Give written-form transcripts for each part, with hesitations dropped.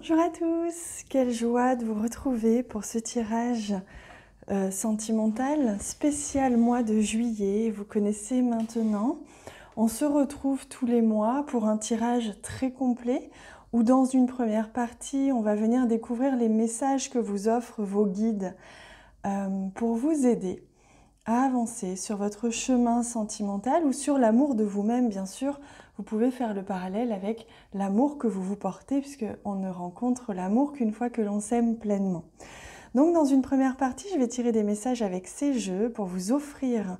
Bonjour à tous, quelle joie de vous retrouver pour ce tirage sentimental spécial mois de juillet. Vous connaissez maintenant, on se retrouve tous les mois pour un tirage très complet où dans une première partie, on va venir découvrir les messages que vous offrent vos guides pour vous aider à avancer sur votre chemin sentimental ou sur l'amour de vous-même, bien sûr. Vous pouvez faire le parallèle avec l'amour que vous vous portez, puisqu'on ne rencontre l'amour qu'une fois que l'on s'aime pleinement. Donc dans une première partie, je vais tirer des messages avec ces jeux pour vous offrir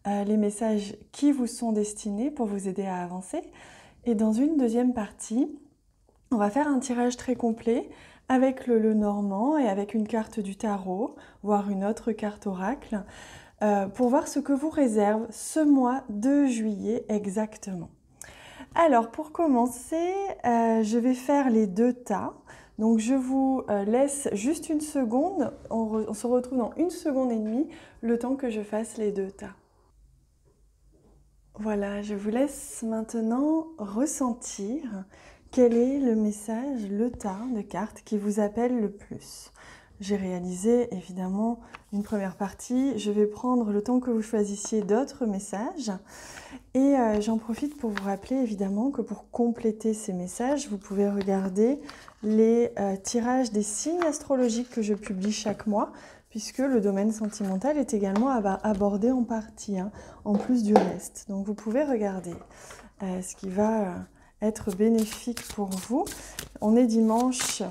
les messages qui vous sont destinés pour vous aider à avancer. Et dans une deuxième partie, on va faire un tirage très complet avec le normand et avec une carte du tarot, voire une autre carte oracle, pour voir ce que vous réserve ce mois de juillet exactement. Alors pour commencer, je vais faire les deux tas. Donc je vous laisse juste une seconde, on se retrouve dans 1 seconde et demie, le temps que je fasse les deux tas. Voilà, je vous laisse maintenant ressentir quel est le message, le tas de cartes qui vous appelle le plus. J'ai réalisé évidemment une première partie. Je vais prendre le temps que vous choisissiez d'autres messages. Et j'en profite pour vous rappeler évidemment que pour compléter ces messages, vous pouvez regarder les tirages des signes astrologiques que je publie chaque mois, puisque le domaine sentimental est également abordé en partie, hein, en plus du reste. Donc vous pouvez regarder ce qui va être bénéfique pour vous. On est dimanche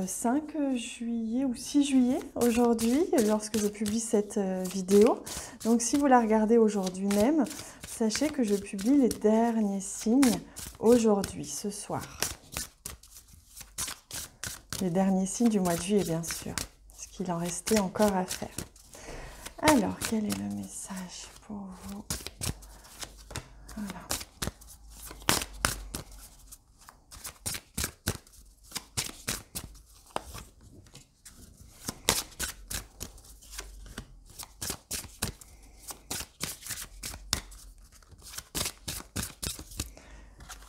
5 juillet ou 6 juillet aujourd'hui, lorsque je publie cette vidéo. Donc si vous la regardez aujourd'hui même, sachez que je publie les derniers signes aujourd'hui, ce soir. Les derniers signes du mois de juillet, bien sûr, parce qu'il en restait encore à faire. Alors, quel est le message pour vous? Voilà.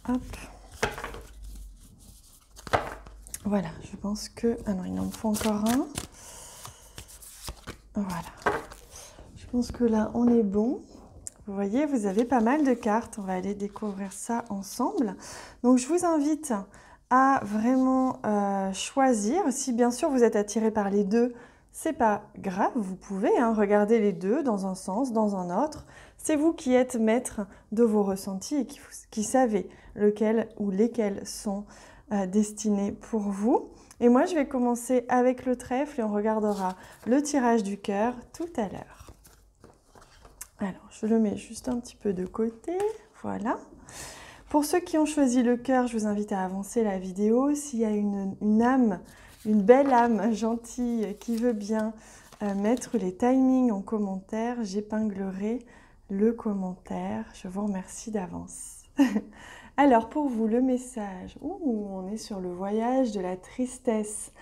Hop. Voilà, je pense que... Ah non, il en faut encore un. Voilà. Je pense que là, on est bon. Vous voyez, vous avez pas mal de cartes. On va aller découvrir ça ensemble. Donc, je vous invite à vraiment choisir. Si bien sûr vous êtes attiré par les deux, c'est pas grave. Vous pouvez regarder les deux dans un sens, dans un autre. C'est vous qui êtes maître de vos ressentis et qui savez lequel ou lesquels sont destinés pour vous. Et moi, je vais commencer avec le trèfle et on regardera le tirage du cœur tout à l'heure. Alors, je le mets juste un petit peu de côté. Voilà. Pour ceux qui ont choisi le cœur, je vous invite à avancer la vidéo. S'il y a une âme, une belle âme gentille qui veut bien mettre les timings en commentaire, j'épinglerai le commentaire. Je vous remercie d'avance. Alors pour vous, le message, on est sur le voyage de la tristesse.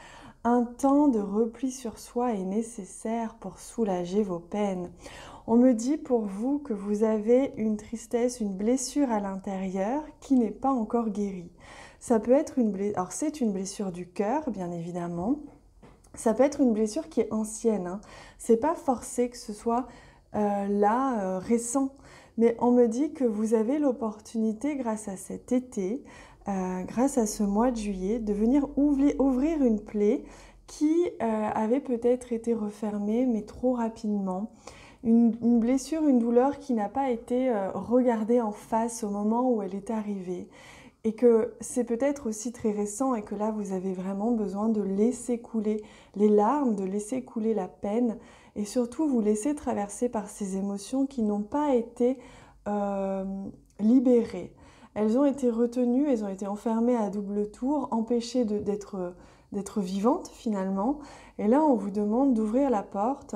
Un temps de repli sur soi est nécessaire pour soulager vos peines. On me dit pour vous que vous avez une tristesse, une blessure à l'intérieur qui n'est pas encore guérie. Ça peut être une blessure, alors c'est une blessure du cœur, bien évidemment. Ça peut être une blessure qui est ancienne, hein. C'est pas forcé que ce soit récent. Mais on me dit que vous avez l'opportunité, grâce à cet été, grâce à ce mois de juillet, de venir ouvrir une plaie qui avait peut-être été refermée, mais trop rapidement. Une blessure, une douleur qui n'a pas été regardée en face au moment où elle est arrivée. Et que c'est peut-être aussi très récent et que là, vous avez vraiment besoin de laisser couler les larmes, de laisser couler la peine et surtout vous laisser traverser par ces émotions qui n'ont pas été libérées. Elles ont été retenues, elles ont été enfermées à double tour, empêchées d'être vivantes finalement. Et là, on vous demande d'ouvrir la porte.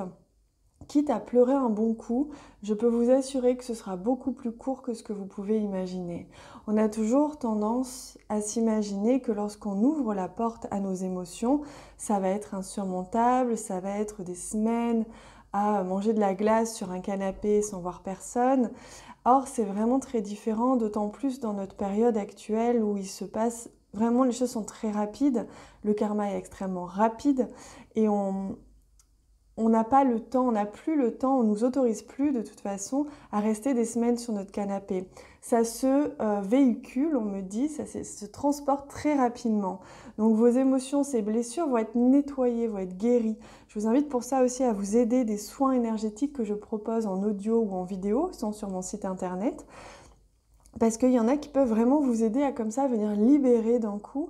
Quitte à pleurer un bon coup, je peux vous assurer que ce sera beaucoup plus court que ce que vous pouvez imaginer. On a toujours tendance à s'imaginer que lorsqu'on ouvre la porte à nos émotions, ça va être insurmontable, ça va être des semaines à manger de la glace sur un canapé sans voir personne. Or, c'est vraiment très différent, d'autant plus dans notre période actuelle où il se passe vraiment les choses sont très rapides, le karma est extrêmement rapide et on n'a pas le temps, on n'a plus le temps, on ne nous autorise plus de toute façon à rester des semaines sur notre canapé. Ça se véhicule, on me dit, ça se transporte très rapidement. Donc vos émotions, ces blessures vont être nettoyées, vont être guéries. Je vous invite pour ça aussi à vous aider des soins énergétiques que je propose en audio ou en vidéo, sont sur mon site internet. Parce qu'il y en a qui peuvent vraiment vous aider à comme ça venir libérer d'un coup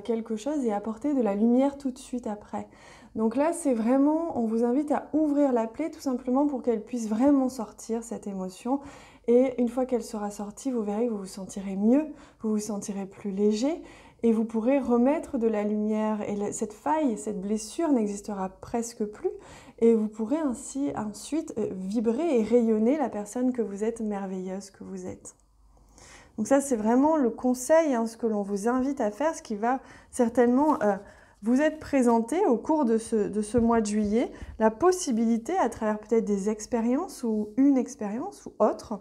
quelque chose et apporter de la lumière tout de suite après. Donc là, c'est vraiment, on vous invite à ouvrir la plaie tout simplement pour qu'elle puisse vraiment sortir, cette émotion. Et une fois qu'elle sera sortie, vous verrez que vous vous sentirez mieux, vous vous sentirez plus léger et vous pourrez remettre de la lumière. Et cette faille, cette blessure n'existera presque plus. Et vous pourrez ainsi ensuite vibrer et rayonner la personne que vous êtes, merveilleuse que vous êtes. Donc ça, c'est vraiment le conseil, ce que l'on vous invite à faire, ce qui va certainement vous être présenté au cours de ce mois de juillet, la possibilité, à travers peut-être des expériences ou une expérience ou autre,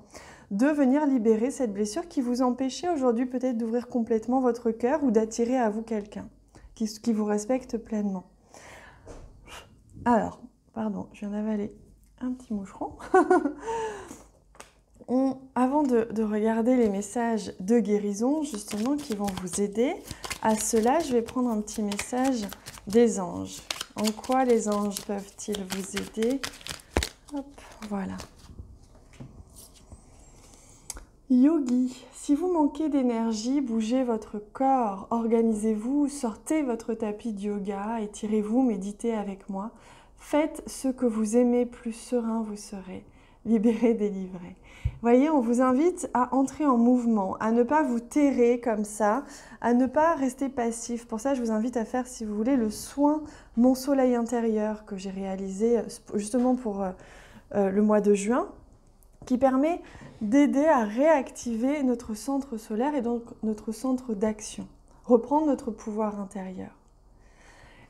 de venir libérer cette blessure qui vous empêchait aujourd'hui peut-être d'ouvrir complètement votre cœur ou d'attirer à vous quelqu'un qui vous respecte pleinement. Alors, pardon, je viens d'avaler un petit moucheron. Avant de regarder les messages de guérison, justement, qui vont vous aider, à cela, je vais prendre un petit message des anges. En quoi les anges peuvent-ils vous aider? Hop, voilà. Yogi, si vous manquez d'énergie, bougez votre corps, organisez-vous, sortez votre tapis de yoga, étirez-vous, méditez avec moi. Faites ce que vous aimez, plus serein vous serez. Libéré, délivré. Voyez, on vous invite à entrer en mouvement, à ne pas vous terrer comme ça, à ne pas rester passif. Pour ça, je vous invite à faire, si vous voulez, le soin Mon Soleil intérieur que j'ai réalisé justement pour le mois de juin, qui permet d'aider à réactiver notre centre solaire et donc notre centre d'action, reprendre notre pouvoir intérieur.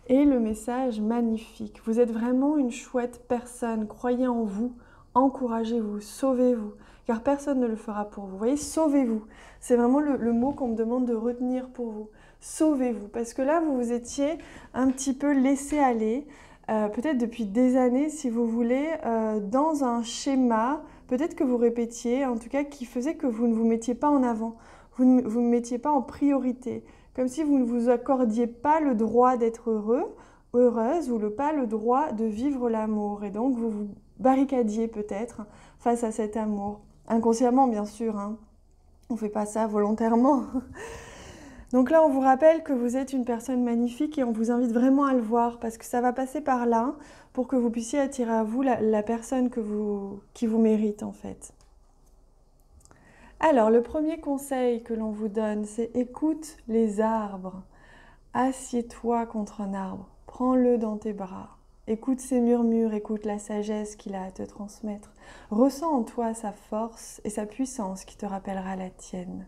Et le message magnifique, vous êtes vraiment une chouette personne, croyez en vous, encouragez-vous, sauvez-vous, car personne ne le fera pour vous. Vous voyez, sauvez-vous, c'est vraiment le mot qu'on me demande de retenir pour vous. Sauvez-vous, parce que là, vous vous étiez un petit peu laissé aller, peut-être depuis des années, si vous voulez, dans un schéma, peut-être que vous répétiez, en tout cas, qui faisait que vous ne vous mettiez pas en avant, vous ne vous mettiez pas en priorité, comme si vous ne vous accordiez pas le droit d'être heureux, heureuse, ou pas le droit de vivre l'amour. Et donc, vous vous barricadiez peut-être face à cet amour. Inconsciemment, bien sûr, on ne fait pas ça volontairement. Donc là, on vous rappelle que vous êtes une personne magnifique et on vous invite vraiment à le voir parce que ça va passer par là pour que vous puissiez attirer à vous la personne qui vous mérite en fait. Alors, le premier conseil que l'on vous donne, c'est écoute les arbres. Assieds-toi contre un arbre, prends-le dans tes bras. Écoute ses murmures, écoute la sagesse qu'il a à te transmettre. Ressens en toi sa force et sa puissance qui te rappellera la tienne.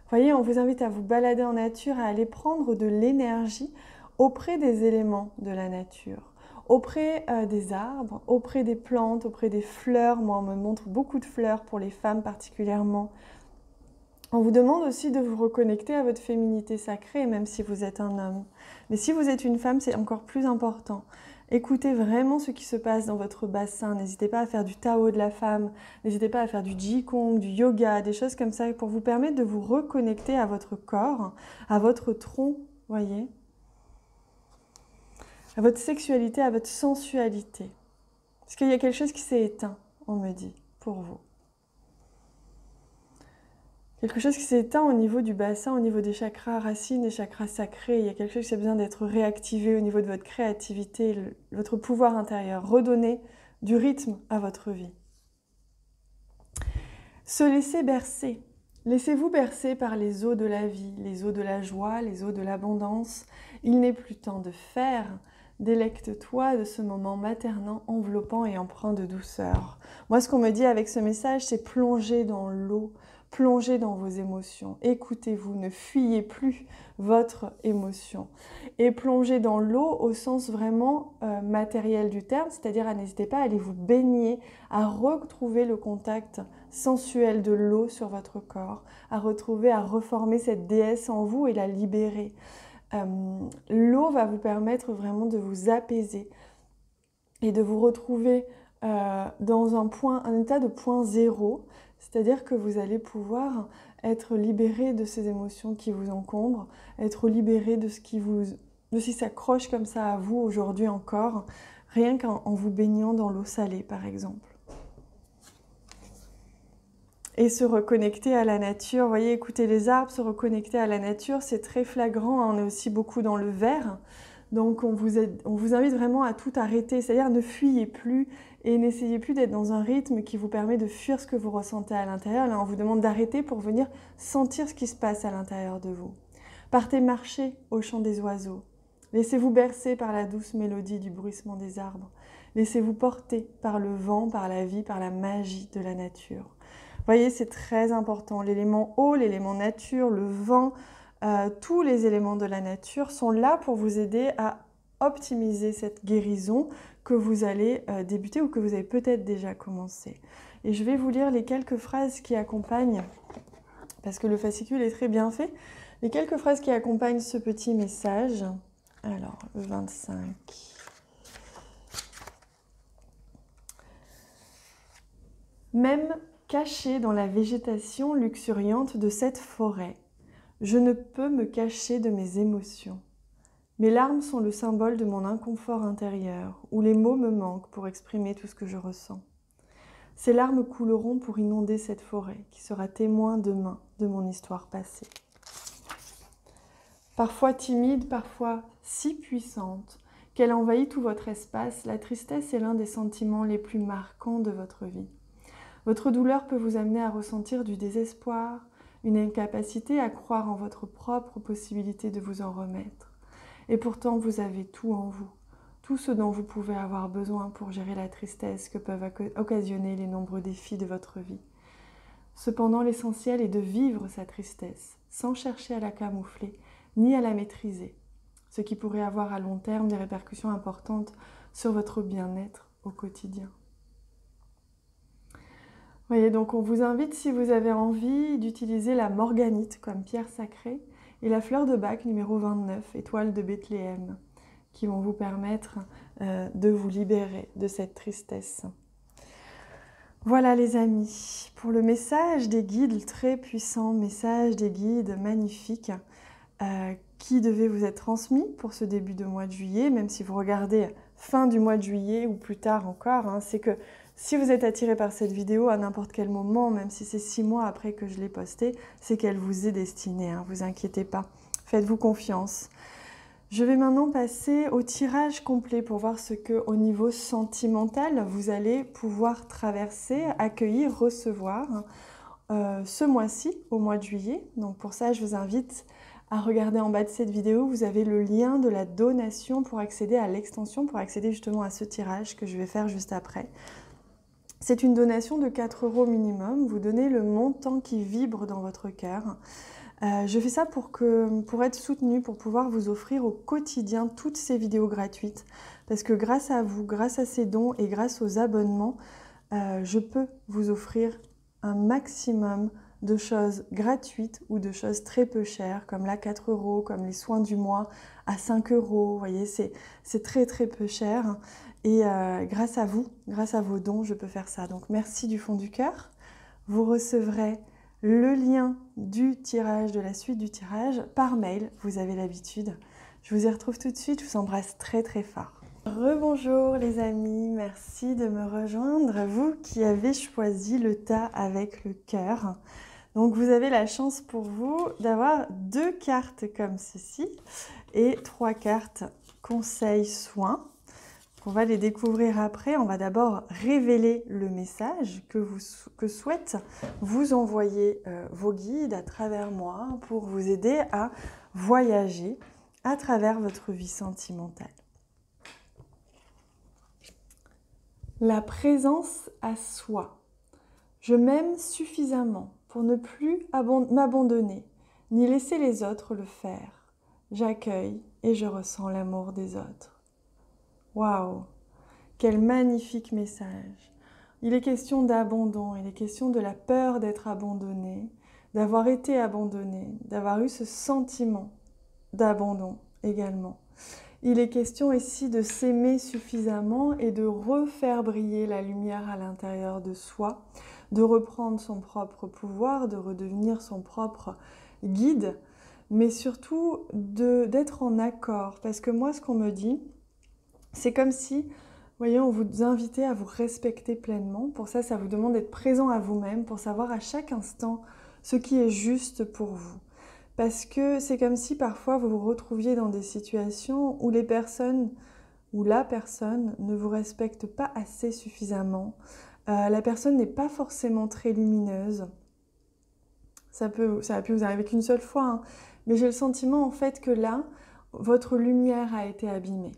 Voyez, on vous invite à vous balader en nature, à aller prendre de l'énergie auprès des éléments de la nature, auprès des arbres, auprès des plantes, auprès des fleurs. Moi, on me montre beaucoup de fleurs pour les femmes particulièrement. On vous demande aussi de vous reconnecter à votre féminité sacrée, même si vous êtes un homme. Mais si vous êtes une femme, c'est encore plus important. Écoutez vraiment ce qui se passe dans votre bassin. N'hésitez pas à faire du Tao de la femme, n'hésitez pas à faire du Qigong, du yoga, des choses comme ça pour vous permettre de vous reconnecter à votre corps, à votre tronc, voyez, à votre sexualité, à votre sensualité. Parce qu'il y a quelque chose qui s'est éteint, on me dit, pour vous. Quelque chose qui s'est éteint au niveau du bassin, au niveau des chakras racines, des chakras sacrés. Il y a quelque chose qui a besoin d'être réactivé au niveau de votre créativité, votre pouvoir intérieur. Redonner du rythme à votre vie. Se laisser bercer. Laissez-vous bercer par les eaux de la vie, les eaux de la joie, les eaux de l'abondance. Il n'est plus temps de faire. Délecte-toi de ce moment maternant, enveloppant et empreint de douceur. Moi, ce qu'on me dit avec ce message, c'est plonger dans l'eau. Plongez dans vos émotions, écoutez-vous, ne fuyez plus votre émotion. Et plongez dans l'eau au sens vraiment matériel du terme, c'est-à-dire n'hésitez pas à aller vous baigner, à retrouver le contact sensuelle de l'eau sur votre corps, à retrouver, à reformer cette déesse en vous et la libérer. L'eau va vous permettre vraiment de vous apaiser et de vous retrouver dans un état de point zéro, c'est-à-dire que vous allez pouvoir être libéré de ces émotions qui vous encombrent, être libéré de ce qui s'accroche comme ça à vous aujourd'hui encore, rien qu'en vous baignant dans l'eau salée par exemple. Et se reconnecter à la nature, vous voyez, écouter les arbres, se reconnecter à la nature, c'est très flagrant, hein, on est aussi beaucoup dans le vert. Donc on vous invite vraiment à tout arrêter, c'est-à-dire ne fuyez plus et n'essayez plus d'être dans un rythme qui vous permet de fuir ce que vous ressentez à l'intérieur. Là, on vous demande d'arrêter pour venir sentir ce qui se passe à l'intérieur de vous. Partez marcher au chant des oiseaux. Laissez-vous bercer par la douce mélodie du bruissement des arbres. Laissez-vous porter par le vent, par la vie, par la magie de la nature. Vous voyez, c'est très important. L'élément eau, l'élément nature, le vent, tous les éléments de la nature sont là pour vous aider à optimiser cette guérison que vous allez débuter ou que vous avez peut-être déjà commencé. Et je vais vous lire les quelques phrases qui accompagnent, parce que le fascicule est très bien fait, les quelques phrases qui accompagnent ce petit message. Alors, le 25. Même caché dans la végétation luxuriante de cette forêt, je ne peux me cacher de mes émotions. Mes larmes sont le symbole de mon inconfort intérieur, où les mots me manquent pour exprimer tout ce que je ressens. Ces larmes couleront pour inonder cette forêt, qui sera témoin demain de mon histoire passée. Parfois timide, parfois si puissante, qu'elle envahit tout votre espace, la tristesse est l'un des sentiments les plus marquants de votre vie. Votre douleur peut vous amener à ressentir du désespoir, une incapacité à croire en votre propre possibilité de vous en remettre. Et pourtant, vous avez tout en vous, tout ce dont vous pouvez avoir besoin pour gérer la tristesse que peuvent occasionner les nombreux défis de votre vie. Cependant, l'essentiel est de vivre sa tristesse, sans chercher à la camoufler, ni à la maîtriser, ce qui pourrait avoir à long terme des répercussions importantes sur votre bien-être au quotidien. Voyez, donc on vous invite, si vous avez envie, d'utiliser la morganite comme pierre sacrée et la fleur de Bach numéro 29, étoile de Bethléem, qui vont vous permettre de vous libérer de cette tristesse. Voilà les amis, pour le message des guides, le très puissant message des guides magnifiques qui devait vous être transmis pour ce début de mois de juillet, même si vous regardez fin du mois de juillet ou plus tard encore, hein, c'est que si vous êtes attiré par cette vidéo à n'importe quel moment, même si c'est 6 mois après que je l'ai postée, c'est qu'elle vous est destinée, hein, vous inquiétez pas, faites-vous confiance. Je vais maintenant passer au tirage complet pour voir ce que, au niveau sentimental, vous allez pouvoir traverser, accueillir, recevoir ce mois-ci, au mois de juillet. Donc pour ça, je vous invite à regarder en bas de cette vidéo, vous avez le lien de la donation pour accéder à l'extension, pour accéder justement à ce tirage que je vais faire juste après. C'est une donation de 4 € minimum, vous donnez le montant qui vibre dans votre cœur. Je fais ça pour être soutenue, pour pouvoir vous offrir au quotidien toutes ces vidéos gratuites. Parce que grâce à vous, grâce à ces dons et grâce aux abonnements, je peux vous offrir un maximum de choses gratuites ou de choses très peu chères, comme la 4 €, comme les soins du mois à 5 €. Vous voyez, c'est très très peu cher. Et grâce à vous, grâce à vos dons, je peux faire ça. Donc merci du fond du cœur. Vous recevrez le lien du tirage, de la suite du tirage, par mail. Vous avez l'habitude. Je vous y retrouve tout de suite. Je vous embrasse très très fort. Rebonjour les amis, merci de me rejoindre. Vous qui avez choisi le tas avec le cœur. Donc vous avez la chance pour vous d'avoir 2 cartes comme ceci et 3 cartes conseils soins. On va les découvrir après. On va d'abord révéler le message que souhaitent vous envoyer vos guides à travers moi pour vous aider à voyager à travers votre vie sentimentale. La présence à soi. Je m'aime suffisamment pour ne plus m'abandonner, ni laisser les autres le faire. J'accueille et je ressens l'amour des autres. Waouh! Quel magnifique message! Il est question d'abandon, il est question de la peur d'être abandonné, d'avoir été abandonné, d'avoir eu ce sentiment d'abandon également. Il est question ici de s'aimer suffisamment et de refaire briller la lumière à l'intérieur de soi, de reprendre son propre pouvoir, de redevenir son propre guide, mais surtout d'être en accord. Parce que moi, ce qu'on me dit, c'est comme si, vous voyez, on vous invitait à vous respecter pleinement. Pour ça, ça vous demande d'être présent à vous-même, pour savoir à chaque instant ce qui est juste pour vous. Parce que c'est comme si parfois vous vous retrouviez dans des situations où les personnes ou la personne ne vous respecte pas assez suffisamment. La personne n'est pas forcément très lumineuse. Ça a pu vous arriver qu'une seule fois, hein. Mais j'ai le sentiment en fait que là, votre lumière a été abîmée.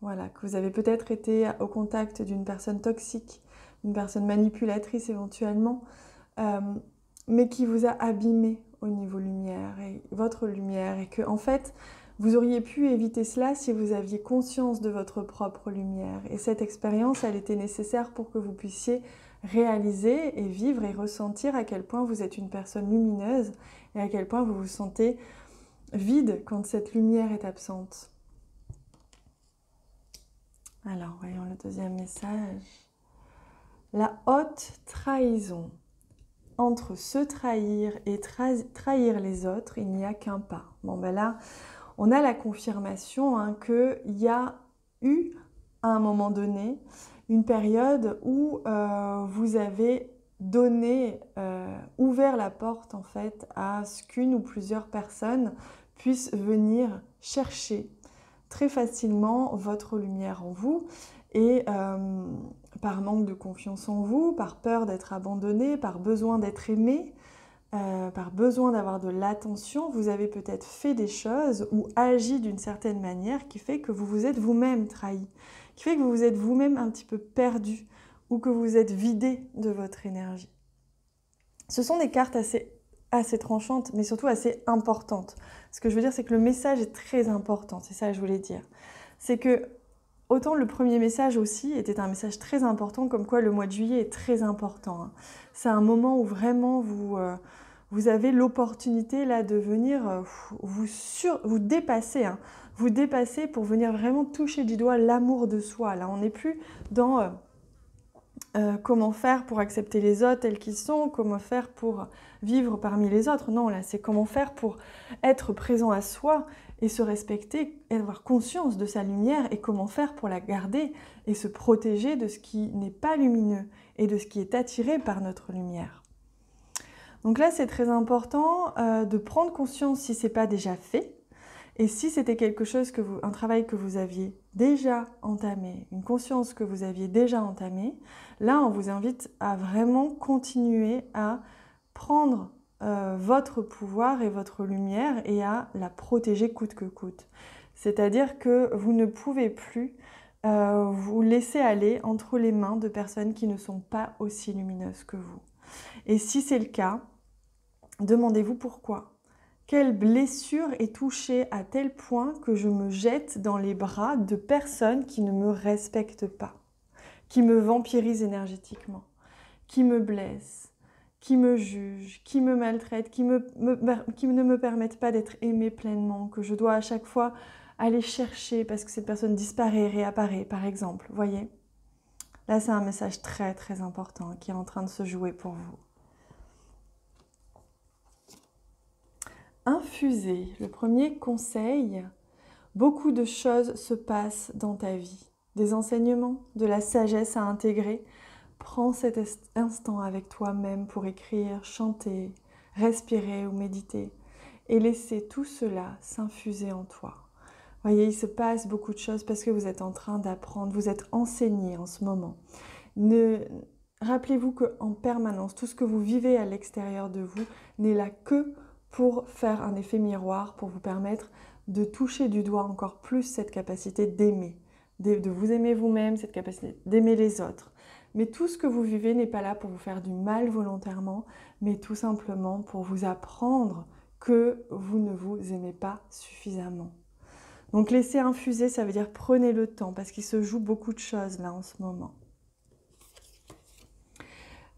Voilà, que vous avez peut-être été au contact d'une personne toxique, d'une personne manipulatrice éventuellement, mais qui vous a abîmé au niveau lumière, et votre lumière, et que en fait, vous auriez pu éviter cela si vous aviez conscience de votre propre lumière. Et cette expérience, elle était nécessaire pour que vous puissiez réaliser et vivre et ressentir à quel point vous êtes une personne lumineuse et à quel point vous vous sentez vide quand cette lumière est absente. Alors, voyons le deuxième message. La haute trahison. Entre se trahir et trahir les autres, il n'y a qu'un pas. Bon, ben là, on a la confirmation qu'il y a eu, à un moment donné, une période où vous avez donné, ouvert la porte en fait à ce qu'une ou plusieurs personnes puissent venir chercher très facilement votre lumière en vous et par manque de confiance en vous, par peur d'être abandonné, par besoin d'être aimé, par besoin d'avoir de l'attention, vous avez peut-être fait des choses ou agi d'une certaine manière qui fait que vous vous êtes vous-même trahi, qui fait que vous vous êtes vous-même un petit peu perdu ou que vous êtes vidé de votre énergie. Ce sont des cartes assez tranchantes, mais surtout assez importantes. Ce que je veux dire, c'est que le message est très important, c'est ça que je voulais dire. C'est que autant le premier message aussi était un message très important, comme quoi le mois de juillet est très important. C'est un moment où vraiment vous avez l'opportunité là de venir vous dépasser. Vous dépasser pour venir vraiment toucher du doigt l'amour de soi. Là, on n'est plus dans comment faire pour accepter les autres tels qu'ils sont, comment faire pour vivre parmi les autres. Non, là, c'est comment faire pour être présent à soi et se respecter, et avoir conscience de sa lumière et comment faire pour la garder et se protéger de ce qui n'est pas lumineux et de ce qui est attiré par notre lumière. Donc là, c'est très important de prendre conscience si ce n'est pas déjà fait. Et si c'était quelque chose un travail que vous aviez déjà entamé, une conscience que vous aviez déjà entamée, là on vous invite à vraiment continuer à prendre votre pouvoir et votre lumière et à la protéger coûte que coûte. C'est-à-dire que vous ne pouvez plus vous laisser aller entre les mains de personnes qui ne sont pas aussi lumineuses que vous. Et si c'est le cas, demandez-vous pourquoi. Quelle blessure est touchée à tel point que je me jette dans les bras de personnes qui ne me respectent pas, qui me vampirisent énergétiquement, qui me blessent, qui me jugent, qui me maltraitent, qui ne me permettent pas d'être aimée pleinement, que je dois à chaque fois aller chercher parce que cette personne disparaît, réapparaît, par exemple. Voyez ? Là, c'est un message très très important qui est en train de se jouer pour vous. Infuser, le premier conseil, beaucoup de choses se passent dans ta vie. Des enseignements, de la sagesse à intégrer. Prends cet instant avec toi-même pour écrire, chanter, respirer ou méditer et laisser tout cela s'infuser en toi. Voyez, il se passe beaucoup de choses parce que vous êtes en train d'apprendre, vous êtes enseigné en ce moment. Rappelez-vous qu'en permanence, tout ce que vous vivez à l'extérieur de vous n'est là que pour faire un effet miroir, pour vous permettre de toucher du doigt encore plus cette capacité d'aimer, de vous aimer vous-même, cette capacité d'aimer les autres. Mais tout ce que vous vivez n'est pas là pour vous faire du mal volontairement, mais tout simplement pour vous apprendre que vous ne vous aimez pas suffisamment. Donc laissez infuser, ça veut dire prenez le temps, parce qu'il se joue beaucoup de choses là en ce moment.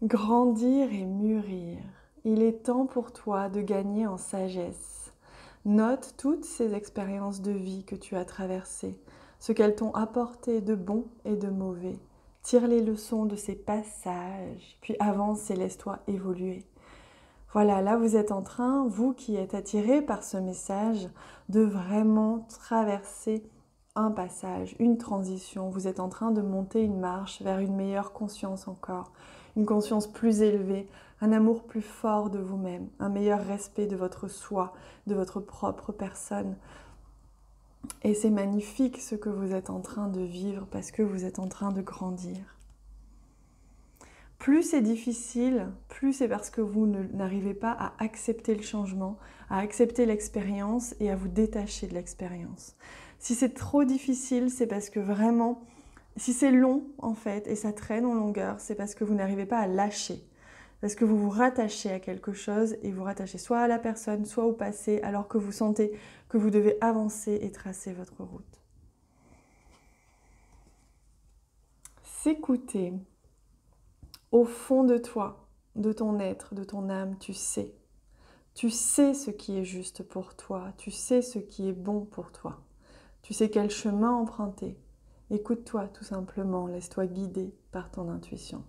Grandir et mûrir. Il est temps pour toi de gagner en sagesse. Note toutes ces expériences de vie que tu as traversées, ce qu'elles t'ont apporté de bon et de mauvais. Tire les leçons de ces passages, puis avance et laisse-toi évoluer. Voilà, là vous êtes en train, vous qui êtes attiré par ce message, de vraiment traverser un passage, une transition. Vous êtes en train de monter une marche vers une meilleure conscience encore, une conscience plus élevée, un amour plus fort de vous-même, un meilleur respect de votre soi, de votre propre personne. Et c'est magnifique ce que vous êtes en train de vivre parce que vous êtes en train de grandir. Plus c'est difficile, plus c'est parce que vous n'arrivez pas à accepter le changement, à accepter l'expérience et à vous détacher de l'expérience. Si c'est trop difficile, c'est parce que vraiment, si c'est long en fait et ça traîne en longueur, c'est parce que vous n'arrivez pas à lâcher. Parce que vous vous rattachez à quelque chose et vous rattachez soit à la personne, soit au passé, alors que vous sentez que vous devez avancer et tracer votre route. S'écouter. Au fond de toi, de ton être, de ton âme, tu sais. Tu sais ce qui est juste pour toi, tu sais ce qui est bon pour toi. Tu sais quel chemin emprunter. Écoute-toi tout simplement, laisse-toi guider par ton intuition.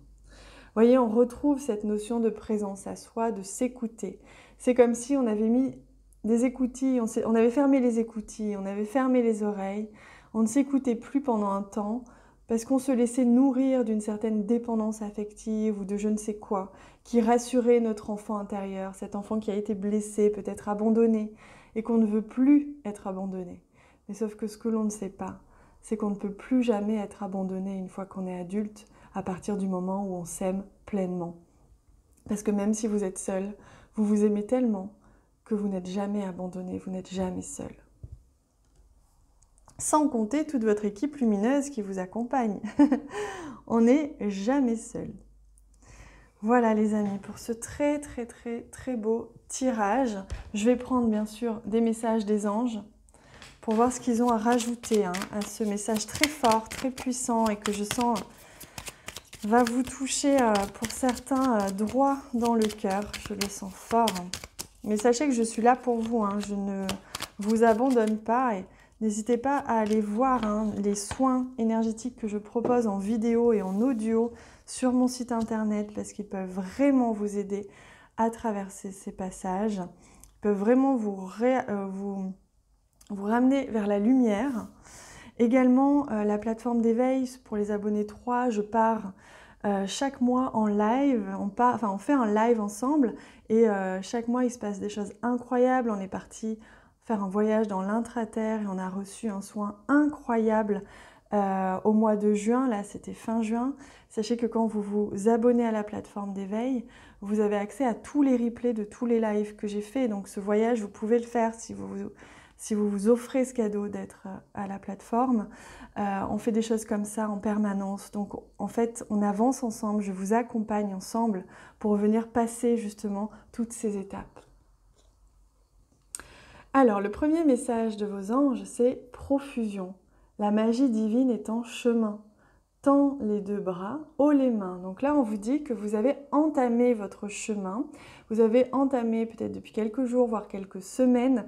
Voyez, on retrouve cette notion de présence à soi, de s'écouter. C'est comme si on avait mis des écoutilles, on avait fermé les écoutilles, on avait fermé les oreilles, on ne s'écoutait plus pendant un temps, parce qu'on se laissait nourrir d'une certaine dépendance affective ou de je ne sais quoi, qui rassurait notre enfant intérieur, cet enfant qui a été blessé, peut-être abandonné, et qu'on ne veut plus être abandonné. Mais sauf que ce que l'on ne sait pas, c'est qu'on ne peut plus jamais être abandonné une fois qu'on est adulte, à partir du moment où on s'aime pleinement. Parce que même si vous êtes seul, vous vous aimez tellement que vous n'êtes jamais abandonné, vous n'êtes jamais seul. Sans compter toute votre équipe lumineuse qui vous accompagne. On n'est jamais seul. Voilà les amis, pour ce très beau tirage, je vais prendre bien sûr des messages des anges pour voir ce qu'ils ont à rajouter à ce message très fort, très puissant et que je sens va vous toucher pour certains droit dans le cœur. Je le sens fort. Mais sachez que je suis là pour vous, je ne vous abandonne pas et n'hésitez pas à aller voir les soins énergétiques que je propose en vidéo et en audio sur mon site internet parce qu'ils peuvent vraiment vous aider à traverser ces passages. Ils peuvent vraiment vous ramener vers la lumière. Également, la plateforme d'éveil pour les abonnés 3, je pars chaque mois en live. On fait un live ensemble et chaque mois, il se passe des choses incroyables. On est parti faire un voyage dans l'intra-terre et on a reçu un soin incroyable au mois de juin. Là, c'était fin juin. Sachez que quand vous vous abonnez à la plateforme d'éveil, vous avez accès à tous les replays de tous les lives que j'ai fait. Donc ce voyage, vous pouvez le faire si vous vous offrez ce cadeau d'être à la plateforme. On fait des choses comme ça en permanence. Donc en fait, on avance ensemble, je vous accompagne ensemble pour venir passer justement toutes ces étapes. Alors, le premier message de vos anges, c'est profusion. La magie divine est en chemin. Tends les deux bras, haut les mains. Donc là, on vous dit que vous avez entamé votre chemin. Vous avez entamé peut-être depuis quelques jours, voire quelques semaines,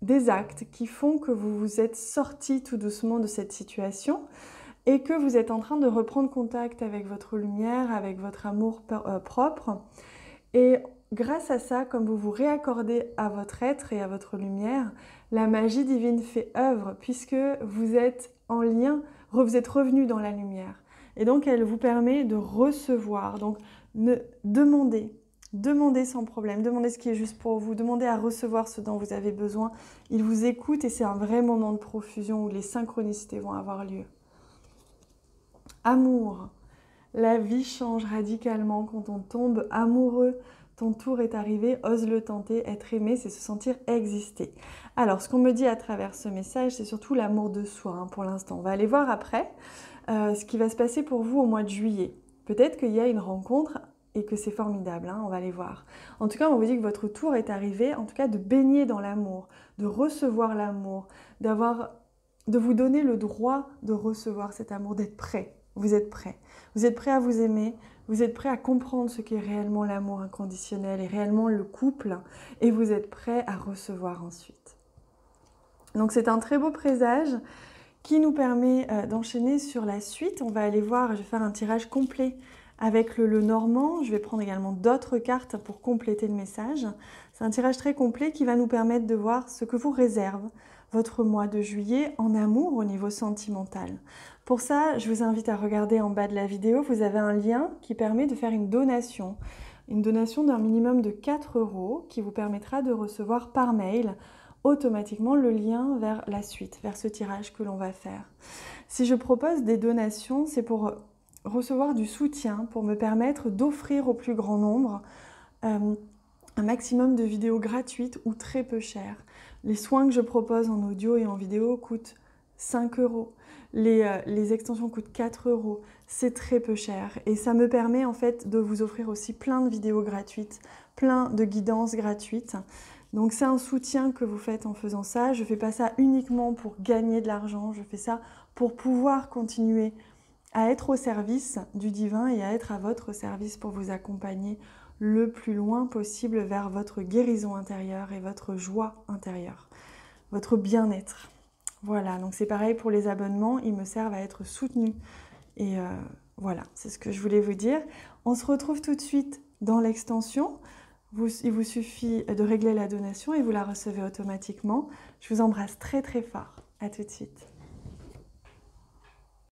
des actes qui font que vous vous êtes sortis tout doucement de cette situation et que vous êtes en train de reprendre contact avec votre lumière, avec votre amour propre. Et grâce à ça, comme vous vous réaccordez à votre être et à votre lumière, la magie divine fait œuvre puisque vous êtes en lien, vous êtes revenu dans la lumière. Et donc, elle vous permet de recevoir. Donc, demandez sans problème, demandez ce qui est juste pour vous, demandez à recevoir ce dont vous avez besoin. Il vous écoute et c'est un vrai moment de profusion où les synchronicités vont avoir lieu. Amour. La vie change radicalement quand on tombe amoureux. Ton tour est arrivé, ose le tenter, être aimé, c'est se sentir exister. Alors, ce qu'on me dit à travers ce message, c'est surtout l'amour de soi pour l'instant. On va aller voir après ce qui va se passer pour vous au mois de juillet. Peut-être qu'il y a une rencontre et que c'est formidable, on va aller voir. En tout cas, on vous dit que votre tour est arrivé, en tout cas de baigner dans l'amour, de recevoir l'amour, de vous donner le droit de recevoir cet amour, d'être prêt. vous êtes prêt. Vous êtes prêt à vous aimer, vous êtes prêt à comprendre ce qu'est réellement l'amour inconditionnel et réellement le couple, et vous êtes prêt à recevoir ensuite. Donc c'est un très beau présage qui nous permet d'enchaîner sur la suite. On va aller voir, je vais faire un tirage complet avec le normand. Je vais prendre également d'autres cartes pour compléter le message. C'est un tirage très complet qui va nous permettre de voir ce que vous réserve votre mois de juillet en amour au niveau sentimental. Pour ça, je vous invite à regarder en bas de la vidéo. Vous avez un lien qui permet de faire une donation d'un minimum de 4 € qui vous permettra de recevoir par mail automatiquement le lien vers la suite, vers ce tirage que l'on va faire. Si je propose des donations, c'est pour recevoir du soutien, pour me permettre d'offrir au plus grand nombre un maximum de vidéos gratuites ou très peu chères. Les soins que je propose en audio et en vidéo coûtent 5 €. Les extensions coûtent 4 €. C'est très peu cher et ça me permet en fait de vous offrir aussi plein de vidéos gratuites, plein de guidances gratuites. Donc c'est un soutien que vous faites en faisant ça. Je ne fais pas ça uniquement pour gagner de l'argent, je fais ça pour pouvoir continuer à être au service du divin et à être à votre service pour vous accompagner le plus loin possible vers votre guérison intérieure et votre joie intérieure, votre bien-être. Voilà, donc c'est pareil pour les abonnements, ils me servent à être soutenus. Et voilà, c'est ce que je voulais vous dire. On se retrouve tout de suite dans l'extension. Il vous suffit de régler la donation et vous la recevez automatiquement. Je vous embrasse très très fort. À tout de suite.